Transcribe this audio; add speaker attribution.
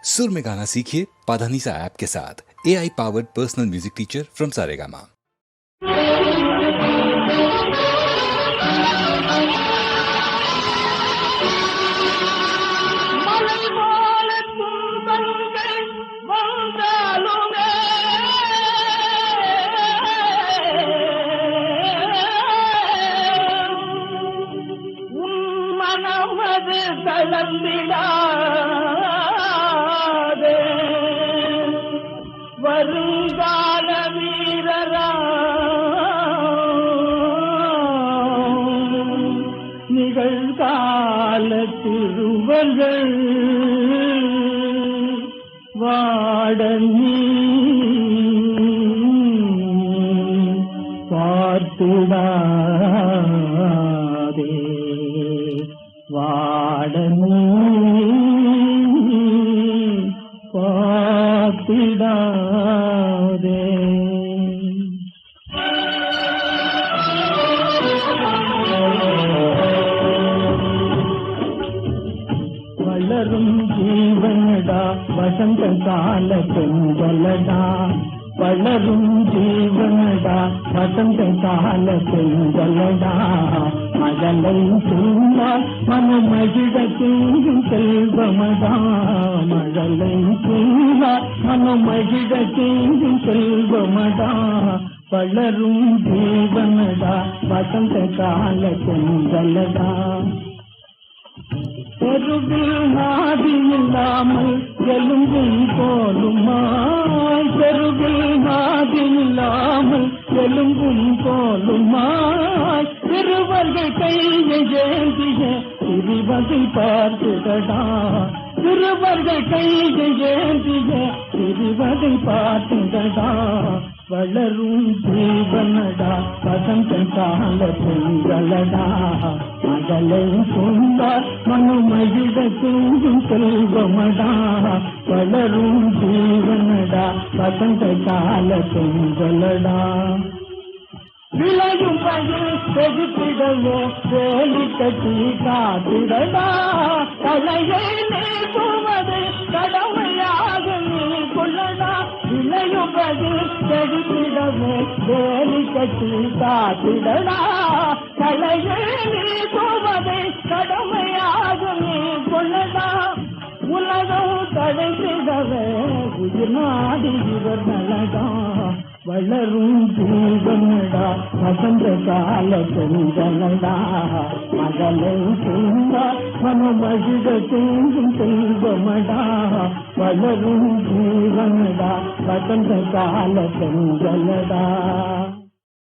Speaker 1: सुर में गाना सीखिए पाधानीसा ऐप के साथ। AI powered personal music teacher from Saregama.
Speaker 2: வருங்கால வீரரா நிகழ்கால திருவர்கள் வாடனி பார்த்துடாதே வாடனி பார்த்திடாதே. வளரும் ஜீவனடா வசந்த கால பெண்களடா, வளரும் ஜீவனடா வசந்த கால பெண்களடா, மகளை சொன்னால் மனமகிழ தூங்கும் செல்வமடா, மகளை சொன்னால் மனமகிழ தூங்கும் செல்வமடா, வளரும் ஜீவனடா வசந்த கால பெண்களடா. தெருவில் நாதி இல்லாமல் எலும்பும் போலுமாய், தெருவில் நாதி இல்லாமல் எலும்பும் போலுமாய், திருவர்கள் கையை ஏந்திய திருவகை பார்த்துடடா, திருவர்கள் கையை ஏந்திய திருவகை பார்த்துடடா, வளரும் ஜீவனடா வசந்த கால பெண்களடா, மகளை சொன்னார் மனுமகிழ தூங்கும் செல்வமடா, வளரும் ஜீவனடா வசந்த கால பெண்களடா. விளையும் பயிர் செதுக்கிடவோ வேலி கட்டி காத்திடடா, கலையை நீக்குவது கடமையாக நீ கொள்ளடா, விளையும் பயிர் செதுக்கிடவோ வேலி கட்டி காத்திடடா, கலையை நீக்குவது கடமையாக நீ கொள்ளடா, உலகம் தடைத்திடவே உயிர் நாடி இவர் நலடா, வளரும் ஜீவனடா வசந்த கால பெண்களடா, மகளை சொன்னால் மனமகிழ தூங்கும் செல்வமடா, வளரும் ஜீவனடா வசந்த கால பெண்களடா.